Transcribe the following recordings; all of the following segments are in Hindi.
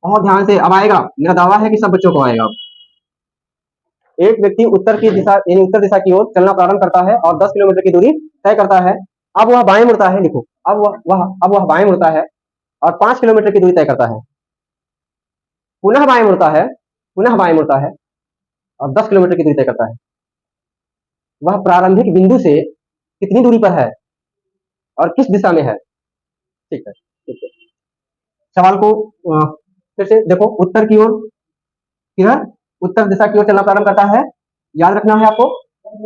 बहुत ध्यान से अब आएगा, मेरा दावा है कि सब बच्चों को आएगा। एक व्यक्ति उत्तर की दिशा यानी उत्तर दिशा की ओर चलना प्रारंभ करता है और 10 किलोमीटर की दूरी तय करता है। अब वह बाएं मुड़ता है, लिखो, अब वह बाएं मुड़ता है और 5 किलोमीटर की दूरी तय करता है। पुनः बाएं मुड़ता है, पुनः बाएं मुड़ता है और 10 किलोमीटर की दूरी तय करता है। वह प्रारंभिक बिंदु से कितनी दूरी पर है और किस दिशा में है? ठीक है, ठीक है। सवाल को फिर से देखो, उत्तर की ओर, किधर? उत्तर दिशा की ओर चलना प्रारंभ करता है। याद रखना है आपको,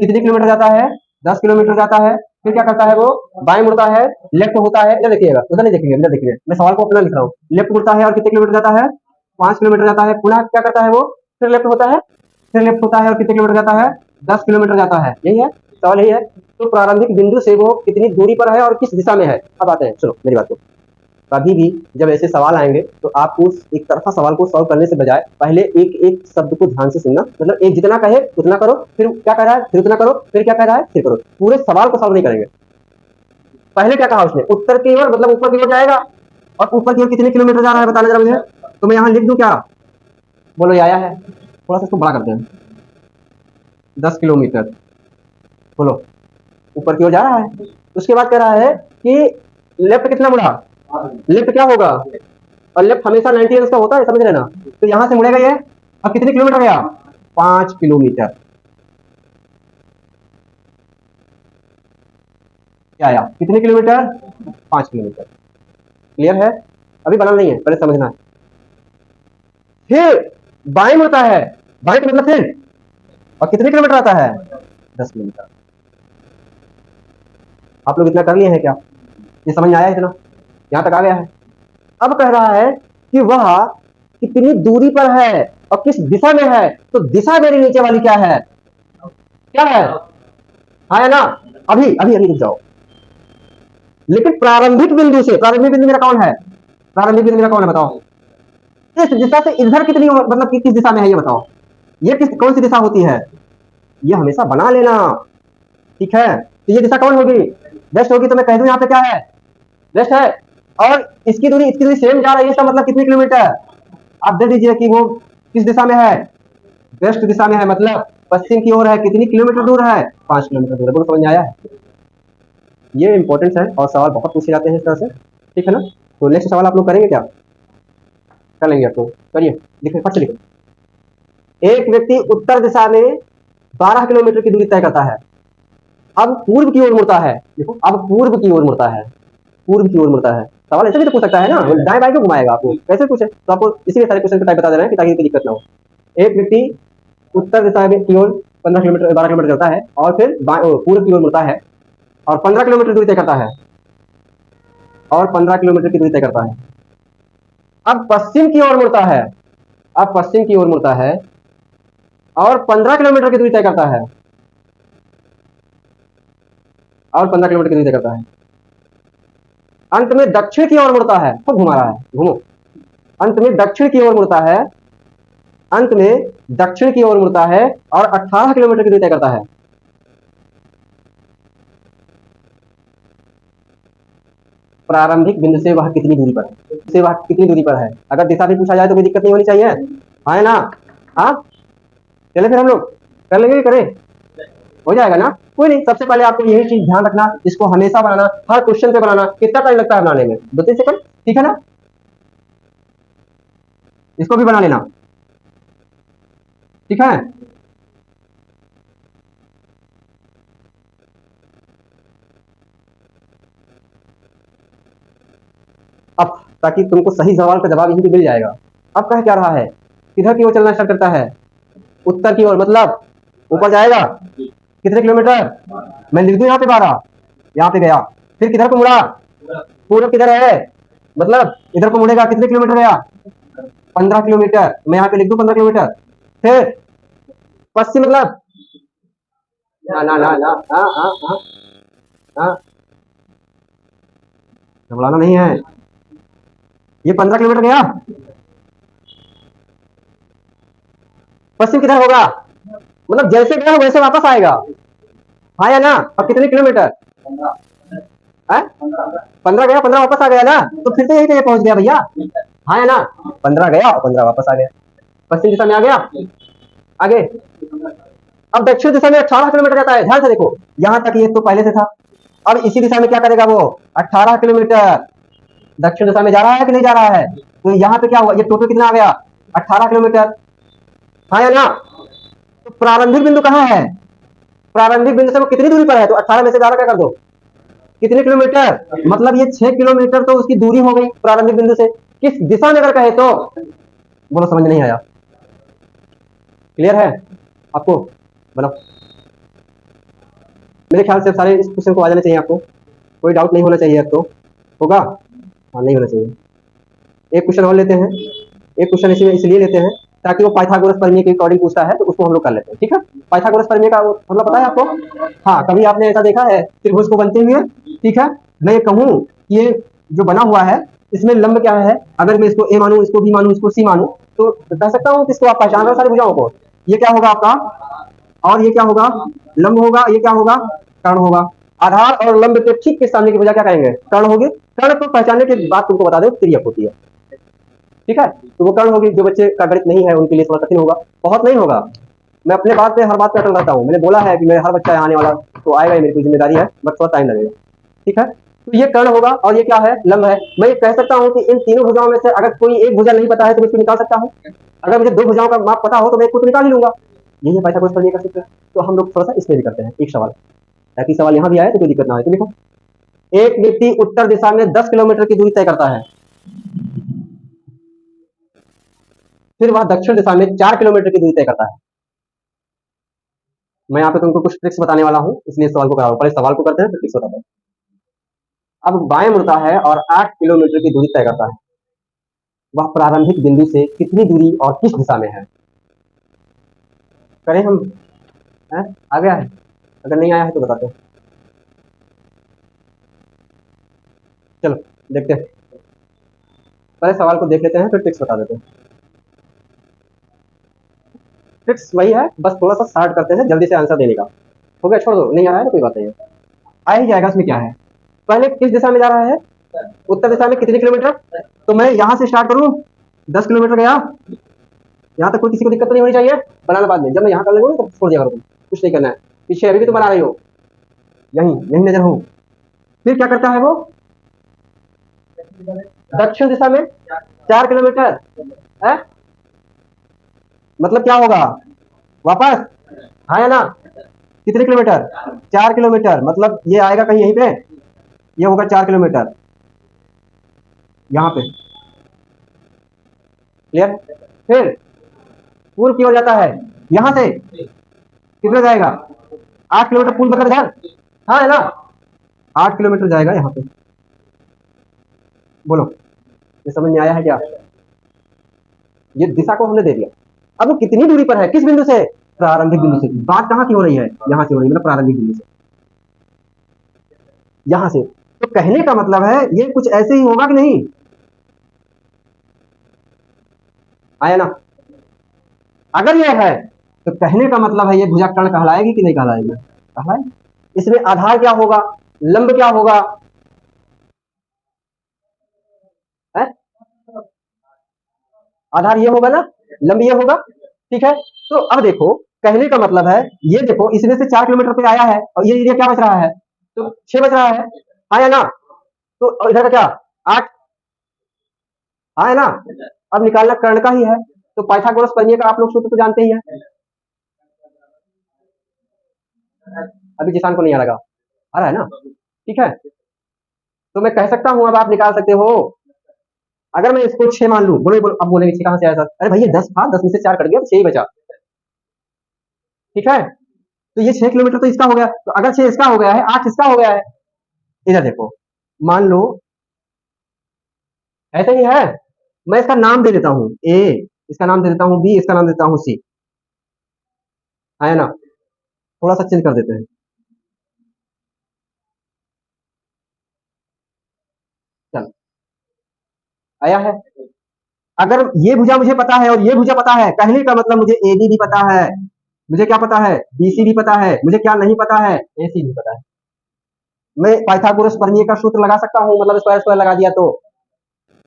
कितने किलोमीटर जाता है? 10 किलोमीटर जाता है। फिर क्या करता है वो? बाएं मुड़ता है, लेफ्ट होता है। इधर देखिएगा, उधर नहीं देखेंगे, इधर देखिए, मैं सवाल को अपना लिख रहा हूँ। लेफ्ट मुड़ता है और कितने किलोमीटर जाता है? 5 किलोमीटर जाता है। पुनः क्या करता है वो? फिर लेफ्ट होता है, फिर लेफ्ट होता है और कितने किलोमीटर जाता है? 10 किलोमीटर जाता है। यही है सवाल, यही है। तो प्रारंभिक बिंदु से वो कितनी दूरी पर है और किस दिशा में है? अब आते हैं, सुनो मेरी बात को। कभी भी जब ऐसे सवाल आएंगे तो आपको एक तरफा सवाल को सॉल्व करने से बजाय पहले एक एक शब्द को ध्यान से सुनना। मतलब एक जितना कहे उतना करो, फिर क्या कह रहा है फिर उतना करो, फिर क्या कह रहा है फिर करो। पूरे सवाल को सॉल्व नहीं करेंगे। पहले क्या कहा उसने? उत्तर की ओर, मतलब ऊपर की ओर जाएगा। और ऊपर की ओर कितने किलोमीटर जा रहा है बताना जरा मुझे। तो मैं यहाँ लिख दूं क्या? बोलो, ये आया है, थोड़ा सा इसको बड़ा करते हैं। 10 किलोमीटर, बोलो, ऊपर की ओर जा रहा है। उसके बाद कह रहा है कि लेफ्ट कितना मुड़ा? लेफ्ट क्या होगा? और लेफ्ट हमेशा 90 अंश का होता है, समझ लेना। तो यहां से मुड़ेगा ये। अब कितने किलोमीटर गया? 5 किलोमीटर। क्या आया? कितने किलोमीटर? 5 किलोमीटर। क्लियर है? अभी बनाना नहीं है, पहले समझना है। फिर बाएं मुड़ता है, बाएं का मतलब फिर, और कितने किलोमीटर आता है? 10 किलोमीटर। आप लोग इतना कर लिए हैं क्या? ये समझ में आया? इतना यहां तक आ गया है। अब कह रहा है कि वह कितनी दूरी पर है और किस दिशा में है। तो दिशा मेरी नीचे वाली क्या है? क्या है? हाँ या ना? अभी अभी अभी रुक जाओ। लेकिन प्रारंभिक बिंदु से, प्रारंभिक बिंदु मेरा कौन है? प्रारंभिक बिंदु मेरा कौन है बताओ? इस दिशा से इधर कितनी, मतलब किस दिशा में है ये बताओ। ये किस कौन सी दिशा होती है? ये हमेशा बना लेना, ठीक है? तो ये दिशा कौन होगी? वेस्ट होगी। तो मैं कह दूं यहाँ पे क्या है? वेस्ट है। और इसकी दूरी सेम जा रही है, इसका मतलब कितने किलोमीटर? आप दे दीजिए कि वो किस दिशा में है? वेस्ट दिशा में है, मतलब पश्चिम की ओर है। कितनी किलोमीटर दूर है? 5 किलोमीटर दूर है। बोलो, समझ में आया है? ये इंपॉर्टेंट है और सवाल बहुत पूछे जाते हैं इस तरह से, ठीक है ना? तो नेक्स्ट सवाल आप लोग करेंगे क्या? कर लेंगे आप लोग, करिए, लिखे, फट से लिखे। एक व्यक्ति उत्तर दिशा में 12 किलोमीटर की दूरी तय करता है। अब पूर्व की ओर मुड़ता है। देखो, अब पूर्व की ओर मुड़ता है, पूर्व की ओर मुड़ता है। सवाल ऐसे भी तो पूछ सकता है ना, दाएं बाएं क्यों घुमाएगा आपको? कैसे पूछे? तो आपको इसीलिए सारे क्वेश्चन का टाइप बता दे रहे हैं कि ताकि कोई दिक्कत ना हो। एक व्यक्ति उत्तर दिशा की ओर 15 किलोमीटर 12 किलोमीटर चलता है और फिर पूर्व की ओर मुड़ता है और 15 किलोमीटर दूरी तय करता है, और 15 किलोमीटर की दूरी तय करता है। अब पश्चिम की ओर मुड़ता है, अब पश्चिम की ओर मुड़ता है और 15 किलोमीटर की दूरी तय करता है, और 15 किलोमीटर की दूरी तय करता है। अंत में दक्षिण की ओर मुड़ता है। खूब घुमा रहा है, घूमो। अंत में दक्षिण की ओर मुड़ता है, अंत में दक्षिण की ओर मुड़ता है और 18 किलोमीटर की दूरी तय करता है। प्रारंभिक बिंदु से वह कितनी दूरी पर है? से वह कितनी दूरी पर है? अगर दिशा भी पूछा जाए तो कोई दिक्कत नहीं होनी चाहिए, है ना? हाँ, चले फिर हम लोग कर लेंगे, करें, हो जाएगा ना? कोई नहीं। सबसे पहले आपको यही चीज ध्यान रखना, इसको हमेशा बनाना, हर क्वेश्चन पे बनाना। कितना टाइम लगता है बनाने में? 2-3 सेकंड, ठीक है ना? इसको भी बना लेना, ठीक है? अब ताकि तुमको सही सवाल का जवाब यहीं पे मिल जाएगा। अब कह क्या रहा है? किधर की ओर चलना स्टार्ट करता है? उत्तर की ओर, मतलब ऊपर जाएगा। कितने किलोमीटर? मैं लिख दूं यहाँ पे 12, यहाँ पे गया। फिर किधर को मुड़ा? पूर्व किधर है, मतलब इधर को मुड़ेगा। कितने किलोमीटर गया? 15 किलोमीटर। मैं यहाँ पे लिख दूं 15 किलोमीटर। फिर पश्चिम, मतलब ना ना ना ना, हाँ हाँ हाँ हाँ, घबराना नहीं है। ये 15 किलोमीटर गया, पश्चिम किधर होगा? मतलब जैसे गया वैसे वापस आएगा, हाँ या ना? अब कितने किलोमीटर? 15 गया, 15 वापस आ गया ना, तो फिर से यही पहुंच गया भैया। हाँ या ना? 15 गया और 15 वापस आ गया, पश्चिम दिशा में आ गया। आगे अब दक्षिण दिशा में 18 किलोमीटर जाता है, ध्यान से देखो, यहां तक ये तो पहले से था। अब इसी दिशा में क्या करेगा वो, 18 किलोमीटर दक्षिण दिशा में जा रहा है कि नहीं जा रहा है? तो यहाँ पे क्या हुआ, ये टोटल कितना आ गया, 18 किलोमीटर। हाँ या ना? तो प्रारंभिक बिंदु कहाँ है, प्रारंभिक बिंदु से वो कितनी दूरी पर है, तो 18 में से 11 क्या कर दो, कितने किलोमीटर, मतलब ये 6 किलोमीटर तो उसकी दूरी हो गई प्रारंभिक बिंदु से। किस दिशा में अगर कहे तो, बोलो समझ नहीं आया, क्लियर है आपको? बोलो, मेरे ख्याल से सारे इस क्वेश्चन को आ जाने चाहिए आपको, कोई डाउट नहीं होना चाहिए अब तो, होगा? हाँ नहीं होना चाहिए। एक क्वेश्चन और लेते हैं, एक क्वेश्चन इसलिए लेते हैं ताकि वो पाइथागोरस प्रमेय के अकॉर्डिंग पूछता है, तो उसको हम लोग कर लेते हैं, ठीक है? पाइथागोरस प्रमेय का मतलब पता है आपको? हाँ, कभी आपने ऐसा देखा है त्रिभुज को बनते हुए? ठीक है, मैं ये कहूँ कि ये जो बना हुआ है इसमें लंब क्या है, अगर मैं इसको ए मानूं, इसको बी मानूं, इसको सी मानूं, तो कह सकता हूँ कि इसको आप पहचान रहे सारी भुजाओं को, ये क्या होगा आपका, और ये क्या होगा, लंब होगा, ये क्या होगा, कर्ण होगा। आधार और लंब के ठीक के सामने की भुजा क्या कहेंगे, कर्ण होगी। कर्ण को पहचानने के बाद तुमको बता दो तिर्यक होती है, ठीक है? तो वो कर्ण होगी, जो बच्चे का गणित नहीं है उनके लिए थोड़ा कठिन होगा, बहुत नहीं होगा। मैं अपने बात पे हर बात पे अटल रहता हूँ, मैंने बोला है कि मेरे हर बच्चा आने वाला तो आएगा ही, मेरी कोई जिम्मेदारी है, बट थोड़ा टाइम लगेगा, ठीक है? तो ये कर्ण होगा और ये क्या है, लंब है। मैं ये कह सकता हूँ कि इन तीनों भुजाओं में से अगर कोई एक भुजा नहीं पता है तो मैं इसको निकाल सकता हूँ। अगर मुझे दो भुजाओं का माप पता हो तो मैं एक को तो निकाल ही लूंगा, यही है पाइथागोरस प्रमेय का सूत्र। तो हम लोग थोड़ा सा इसमें भी करते हैं एक सवाल, ताकि सवाल यहाँ भी आए तो कोई दिक्कत ना आए। तो देखो, एक व्यक्ति उत्तर दिशा में 10 किलोमीटर की दूरी तय करता है, फिर वह दक्षिण दिशा में 4 किलोमीटर की दूरी तय करता है। मैं यहाँ पे तुमको कुछ ट्रिक्स बताने वाला हूँ, इसलिए सवाल को करा रहा हूँ, पहले सवाल को करते हैं फिर ट्रिक्स बताते हैं। अब बाएं मुड़ता है और 8 किलोमीटर की दूरी तय करता है, वह प्रारंभिक बिंदु से कितनी दूरी और किस दिशा में है, करें हम? है? आ गया है? अगर नहीं आया है तो बताते हैं, चलो देखते हैं, पहले सवाल को देख लेते हैं फिर ट्रिक्स बता देते हैं। ट्रिक्स वही है, बस थोड़ा सा स्टार्ट करते हैं जल्दी से आंसर देने का। हो गया, छोड़ दो, नहीं आ रहा है तो कोई बात नहीं है, आ ही जाएगा। इसमें क्या है, पहले किस दिशा में जा रहा है, उत्तर दिशा में कितने किलोमीटर, तो मैं यहाँ से स्टार्ट करूँ, 10 किलोमीटर गया, यहाँ तक कोई किसी को दिक्कत नहीं होनी चाहिए, बनाना बाद में, जब मैं यहाँ कर लूंगा तो छोड़ दिया करो, तुम कुछ नहीं करना है, पीछे अभी भी तो बना रही हो, यहीं यहीं नजर हो। फिर क्या करता है वो, दक्षिण दिशा में 4 किलोमीटर है, मतलब क्या होगा, वापस, हाँ या ना? कितने किलोमीटर, 4 किलोमीटर, मतलब ये आएगा कहीं यहीं पे, ये होगा 4 किलोमीटर यहाँ पे, क्लियर? फिर पूर्व की ओर जाता है, यहाँ से कितना जाएगा, 8 किलोमीटर पूर्व मतलब इधर, हाँ है ना? 8 किलोमीटर जाएगा यहाँ पे, बोलो ये समझ में आया है क्या? ये दिशा को हमने दे दिया, अब वो कितनी दूरी पर है, किस बिंदु से, प्रारंभिक बिंदु से। बात कहाँ की हो रही है, यहाँ से हो रही है, मतलब प्रारंभिक बिंदु से, यहाँ से। तो कहने का मतलब है ये कुछ ऐसे ही होगा कि नहीं, आया ना? अगर ये है तो कहने का मतलब है ये भुजा कर्ण कहलाएगी कि नहीं कहलाएगी, कहलाएगी। इसमें आधार क्या होगा, लंब क्या होगा, है? आधार ये होगा ना, लंब ये होगा, ठीक है? तो अब देखो, कहने का मतलब है ये देखो, इसमें से 4 किलोमीटर पे आया है और ये एरिया क्या बच रहा है, तो 6 बच रहा है, आया ना? तो इधर का क्या, 8, आया ना? अब निकालना कर्ण का ही है, तो पाइथागोरस प्रमेय का आप लोग सूत्र तो जानते ही है। अभी जिसान को नहीं आ रहा, आ रहा है ना? ठीक है, तो मैं कह सकता हूं, अब आप निकाल सकते हो। अगर मैं इसको 6 मान लूं, बोलो बोलो, अब बोलेंगे 6 कहां से आया सर, अरे भैया 10 था, 10 में से 4 कट गया तो 6 ही बचा, ठीक है? तो ये 6 किलोमीटर तो इसका हो गया, तो अगर 6 इसका हो गया है, 8 इसका हो गया है, इधर देखो, मान लो ऐसे ही है, मैं इसका नाम दे देता हूँ ए, इसका नाम दे देता हूँ बी, इसका नाम देता हूँ सी, आया ना? थोड़ा सा चेंज कर देते हैं, चल आया है। अगर ये भुजा मुझे पता है और ये भुजा पता है, कहने का मतलब मुझे ए बी भी पता है, मुझे क्या पता है, बी सी भी पता है, मुझे क्या नहीं पता है, ए सी भी पता है। मैं पाइथागोरस प्रमेय का सूत्र लगा सकता हूँ, मतलब स्क्वायर स्क्वायर लगा दिया तो,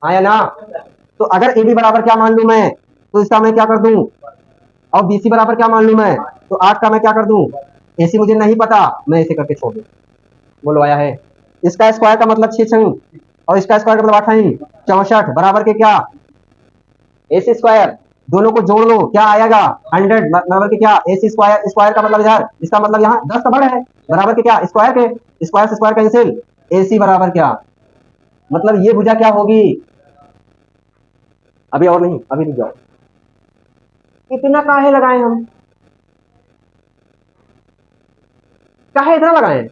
आया ना? तो अगर ए बी बराबर क्या मान लूं मैं, तो इसका मैं क्या कर दूं, और बी सी बराबर क्या मान लूं मैं, तो 8 का मैं क्या कर दूं, ए सी मुझे नहीं पता, मैं ऐसे करके छोड़ दूं। बोलो आया है। इसका स्क्वायर का मतलब 6 छंग, और इसका स्क्वायर का मतलब 8 64 बराबर के क्या, ए सी स्क्वायर। दोनों को जोड़ लो क्या आएगा, 100 बराबर के क्या, ए सी स्क्वायर, स्क्वायर का मतलब इधर, इसका मतलब यहाँ 10 का बड़ा है, बराबर के क्या, स्क्वायर के, स्क्वायर से स्क्वायर कैंसिल, ए सी बराबर क्या, मतलब ये भुजा क्या होगी। अभी और नहीं, अभी रुक जाओ, इतना काहे लगाए हम, काहे इतना लगाए।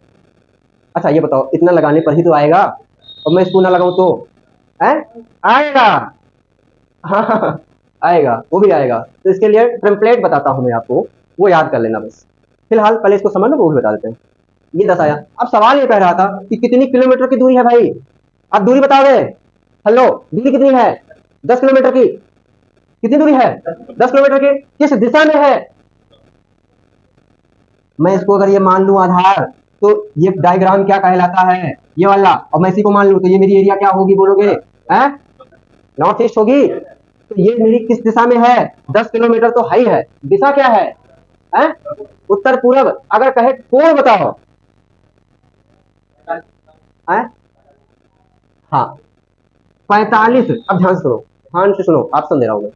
अच्छा ये बताओ, इतना लगाने पर ही तो आएगा, और मैं इसको ना लगाऊं तो है, आएगा। हाँ आएगा, वो भी आएगा। तो इसके लिए टेम्पलेट बताता हूं मैं आपको, वो याद कर लेना बस। फिलहाल पहले इसको समझ लो, वो भी बता देते हैं। ये 10 आया। अब सवाल ये कह रहा था कि कितनी किलोमीटर की दूरी है भाई, आप दूरी बताओगे। हेलो, दूरी कितनी है, 10 किलोमीटर की, कितनी दूरी है, 10 किलोमीटर की, किस दिशा में है। मैं इसको अगर ये मान लूं आधार, तो ये डायग्राम क्या कहलाता है, ये वाला, और मैं इसी को मान लूं तो ये मेरी एरिया क्या होगी बोलोगे, है नॉर्थ ईस्ट होगी। तो ये मेरी किस दिशा में है, 10 किलोमीटर तो है ही है, दिशा क्या है? उत्तर पूर्व। अगर कहे कोण बताओ, है हाँ 45। अब ध्यान से सुनो, ध्यान से सुनो, ऑप्शन दे रहा हूं मैं,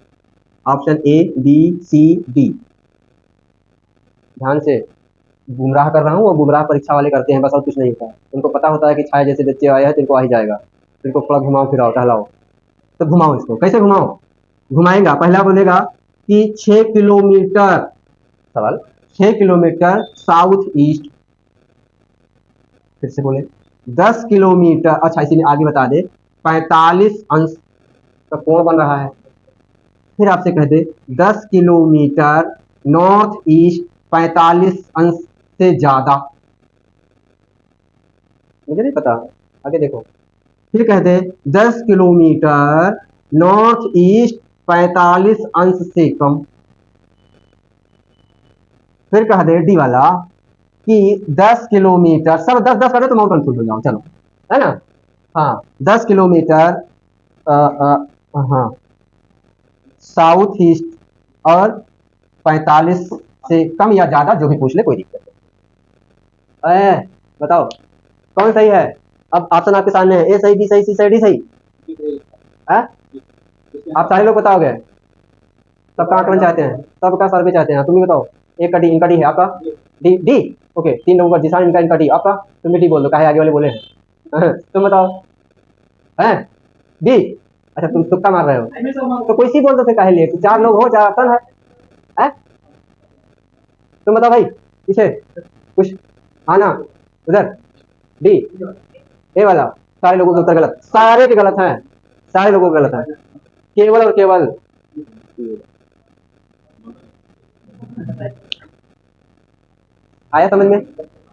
option A B C D, ध्यान से। गुमराह कर रहा हूँ, और गुमराह परीक्षा वाले करते हैं बस, और कुछ नहीं होता है। उनको पता होता है कि छाया जैसे बच्चे आए हैं तो इनको आ ही जाएगा, तो इनको थोड़ा घुमाओ फिराओ टहलाओ। तो घुमाओ इसको, कैसे घुमाओ, घुमाएगा पहला बोलेगा कि 6 किलोमीटर, सवाल 6 किलोमीटर साउथ ईस्ट, फिर से बोले 10 किलोमीटर, अच्छा इसी में आगे बता दे 45 अंश का कोण बन रहा है। फिर आपसे कह दे 10 किलोमीटर नॉर्थ ईस्ट 45 अंश से ज्यादा, मुझे नहीं पता, आगे देखो। फिर कह दे 10 किलोमीटर नॉर्थ ईस्ट 45 अंश से कम। फिर कह दे डी वाला कि 10 किलोमीटर, सब 10 10 करे तो मैं कंफ्यूज हो जाऊं, चलो है ना। हाँ 10 किलोमीटर हाँ साउथ ईस्ट, और 45 से कम या ज्यादा, जो भी पूछ ले कोई दिक्कत नहीं। बताओ कौन सही है। अब ऑप्शन आपके सामने है, ए सही, बी सही, सी सही, डी सही है। आप सारे लोग बताओगे, सबका आकलन चाहते हैं, सबका सर्वे चाहते हैं, तुम भी बताओ। एक का डी, इनका डी है, आपका डी डी, ओके, 3 लोगों का जिसान, इनका इनका डी, आपका, तुम भी डी बोल दो, काहे आगे वाले बोले हैं। तुम बताओ, है डी, अच्छा तुम तुक्का मार रहे हो, तो कोई सी बोल दो फिर, काहे लिए, 4 लोग हो, 4 ऑप्शन है? तुम बताओ भाई, पीछे कुछ आना, उधर डी, ए वाला, सारे लोगों के उत्तर गलत, सारे के गलत हैं, सारे लोगों के गलत हैं, केवल और केवल। आया समझ में,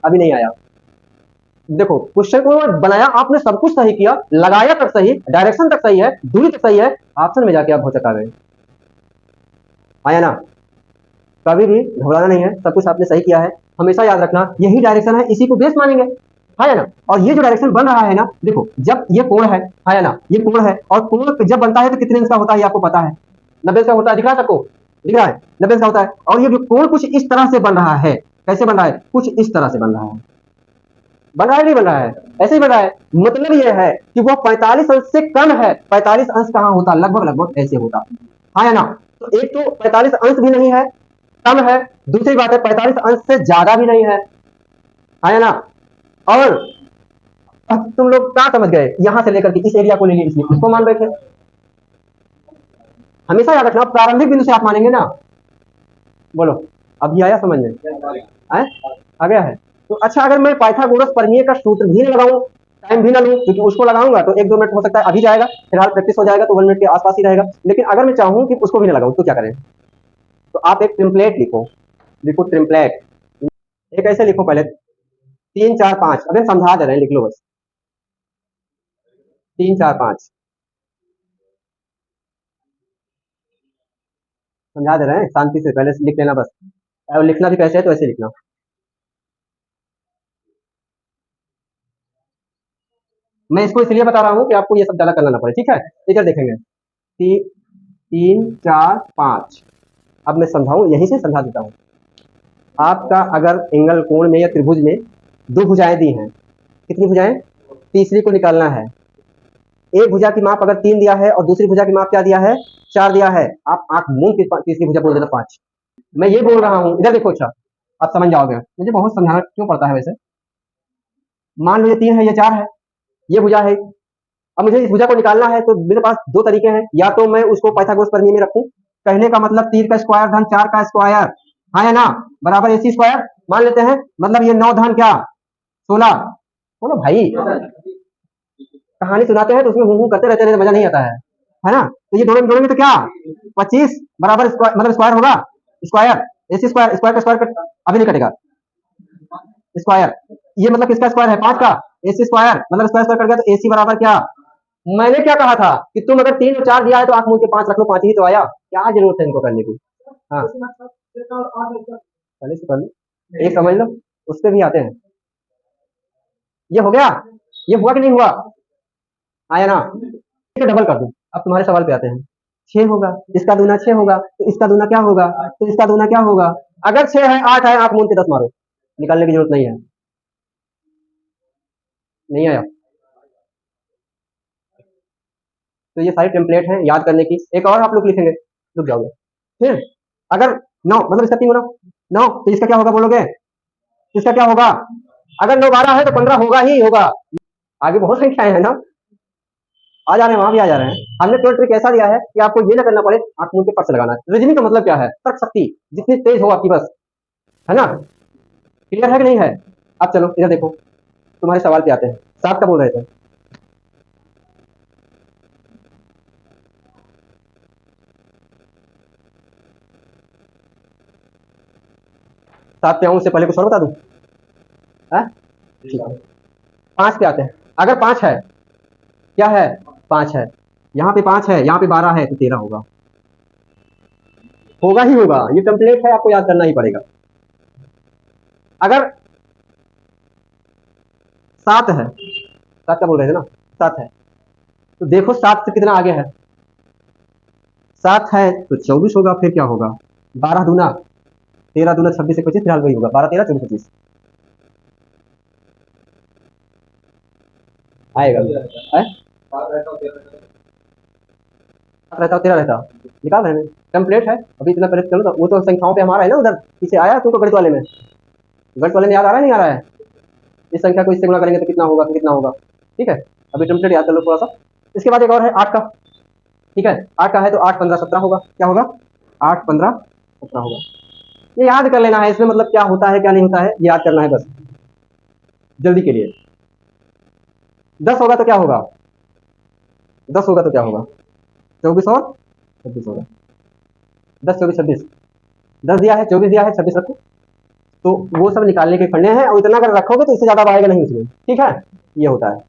अभी नहीं आया। देखो क्वेश्चन को बनाया आपने, सब कुछ सही किया, लगाया तक सही, डायरेक्शन तक सही है, दूरी तक सही है, ऑप्शन में जाके आप हो चका गए। आया ना, कभी भी घबराना नहीं है, सब कुछ आपने सही किया है। हमेशा याद रखना यही डायरेक्शन है, इसी को बेस मानेंगे, है ना। और ये जो डायरेक्शन बन रहा है ना, देखो जब ये कोण है ना, ये कोण है, और कोण जब बनता है तो कितने इंच का होता है, आपको पता है, 90 का होता है, दिख रहा है सबको, दिख रहा है 90 का होता है। और ये जो कोण कुछ इस तरह से बन रहा है, कैसे बन रहा है, कुछ इस तरह से बन रहा है, बन रहा है नहीं बन रहा है, ऐसे ही बन रहा है। मतलब ये है कि वो 45 अंश से कम है, 45 अंश कहाँ होता, लगभग लगभग ऐसे होता, हाँ या ना। तो एक तो 45 अंश भी नहीं है, कम है, दूसरी बात है 45 अंश से ज्यादा भी नहीं है ना। और अब तुम लोग क्या समझ गए, यहां से लेकर के इस एरिया को ले लिए, इसलिए उसको मान बैठे। हमेशा याद रखना, प्रारंभिक बिंदु से आप मानेंगे ना। बोलो, अब ये आया समझ में, आ गया है। तो अच्छा, अगर मैं पाइथागोरस प्रमेय का सूत्र भी लगाऊं, टाइम भी ना लूं, क्योंकि उसको लगाऊंगा तो 1 2 मिनट हो सकता है अभी जाएगा, फिलहाल प्रैक्टिस हो जाएगा तो 1 मिनट के आसपास ही रहेगा। लेकिन अगर मैं चाहूं कि उसको भी ना लगाऊं तो क्या करें, तो आप एक टेम्पलेट लिखो, लिखो टेम्पलेट। एक ऐसे लिखो पहले, 3 4 5, अभी समझा दे रहे हैं, लिख लो बस, 3 4 5 समझा दे रहे हैं, शांति से पहले से लिख लेना बस। और लिखना भी कैसे है तो ऐसे लिखना। मैं इसको इसलिए बता रहा हूँ कि आपको ये सब ज्यादा करना ना पड़े, ठीक है। इधर देखेंगे, 3 4 5। अब मैं समझाऊं, यहीं से समझा देता हूं। आपका अगर एंगल कोण में या त्रिभुज में दो भुजाएं दी हैं, कितनी भुजाएं? तीसरी को निकालना है। एक भुजा की माप अगर 3 दिया है और दूसरी भुजा की माप क्या दिया है? 4 दिया है, आप आंख मूंद के तीसरी भुजा बोल देना 5। मैं ये बोल रहा हूं, इधर देखो। अच्छा, आप समझ जाओगे। मुझे बहुत समझाना क्यों पड़ता है वैसे। मान लो ये 3 है, ये 4 है, ये भुजा है। अब मुझे इस भुजा को निकालना है, तो मेरे पास दो तरीके हैं। या तो मैं उसको पाइथागोरस प्रमेय में रखूं, कहने का मतलब 3 का स्क्वायर धन 4 का स्क्वायर, हाँ या ना, बराबर AC स्क्वायर मान लेते हैं। मतलब ये 9 धन क्या 16। बोलो भाई, कहानी सुनाते हैं तो उसमें हूं करते रहते हैं, मजा नहीं आता है ना। तो ये दोनों में जोड़ेंगे तो क्या 25 बराबर मतलब स्क्वायर होगा, स्क्वायर AC स्क्वायर, स्क्वायर का स्क्वायर अभी नहीं कटेगा। स्क्वायर ये मतलब किसका स्क्वायर है? 5 का। AC स्क्वायर मतलब स्क्वायर स्क्वायर कट गया तो AC बराबर क्या? मैंने क्या कहा था कि तुम अगर 3 और 4 दिया है तो आंख मूंद के 5 रख लो, 5 ही तो आया। क्या जरूरत है इनको करने की? हाँ, पहले से पहले एक समझ लो, उस पर भी आते हैं। ये हो गया, ये हुआ कि नहीं हुआ? आया ना। इसे डबल कर दूं। अब तुम्हारे सवाल पे आते हैं। 6 होगा, इसका दूना 6 होगा, तो इसका दूना क्या होगा? तो इसका दूना क्या होगा? अगर 6 है 8 है, आंख मूंद के 10 मारो, निकालने की जरूरत नहीं है। नहीं आया तो ये सारी टेम्पलेट है याद करने की। एक और आप लोग लिखेंगे, रुक जाओगे। फिर अगर 9 मतलब इसका 3 गुना 9, तो इसका क्या होगा बोलोगे? इसका क्या होगा? अगर 9 12 है तो 15 होगा ही होगा। आगे बहुत संख्याएं हैं ना, आ जा रहे हैं, वहां भी आ जा रहे हैं। हमने केवल ट्रिक ऐसा दिया है कि आपको ये ना करना पड़े, आंख मूंद के पर्स लगाना है। रीजनिंग का मतलब क्या है? तर्क शक्ति जितनी तेज हो आपकी, बस, है ना। क्लियर है कि नहीं है? अब चलो इधर देखो, तुम्हारे सवाल पे आते हैं। 7 का बोल रहे थे। 7 पे आऊं उससे पहले कुछ और बता दूं? ठीक है, 5 पे आते हैं। अगर 5 है, क्या है? 5 है, यहाँ पे 5 है, यहाँ पे 12 है, तो 13 होगा। होगा ही होगा, ये टेम्पलेट है, आपको याद करना ही पड़ेगा। अगर 7 है, 7 का बोल रहे थे ना, 7 है, तो देखो 7 से कितना आगे है? 7 है तो 24 होगा, फिर क्या होगा? 12 दूना 13 दूना 26 से 25, फिलहाल वही होगा। 12 13 24 25 आएगा। है? 7 रहता 13 रहता, निकाल रहे हैं। टेम्पलेट है, अभी इतना पहले चलो। वो तो संख्याओं पे हमारा है ना, उधर पीछे आया तुमको गणित वाले में। गणित वाले में याद आ रहा है नहीं आ रहा है? इस संख्या को इससे गुणा करेंगे तो कितना होगा, तो कितना होगा। ठीक है, अभी टेम्पलेट याद कर लो थोड़ा सा। इसके बाद एक और है 8 का। ठीक है, 8 का है तो 8 15 17 होगा। क्या होगा? 8 15 17 होगा। ये याद कर लेना है, इसमें मतलब क्या होता है क्या नहीं होता है, ये याद करना है बस, जल्दी के लिए। 10 होगा तो क्या होगा? 10 होगा तो क्या होगा? 24 और 26 होगा। 10 24 26, 10 दिया है, 24 दिया है, 26 रखो। तो वो सब निकालने के फंडे हैं, और इतना अगर रखोगे तो इससे ज्यादा आएगा नहीं उसमें। ठीक है, ये होता है।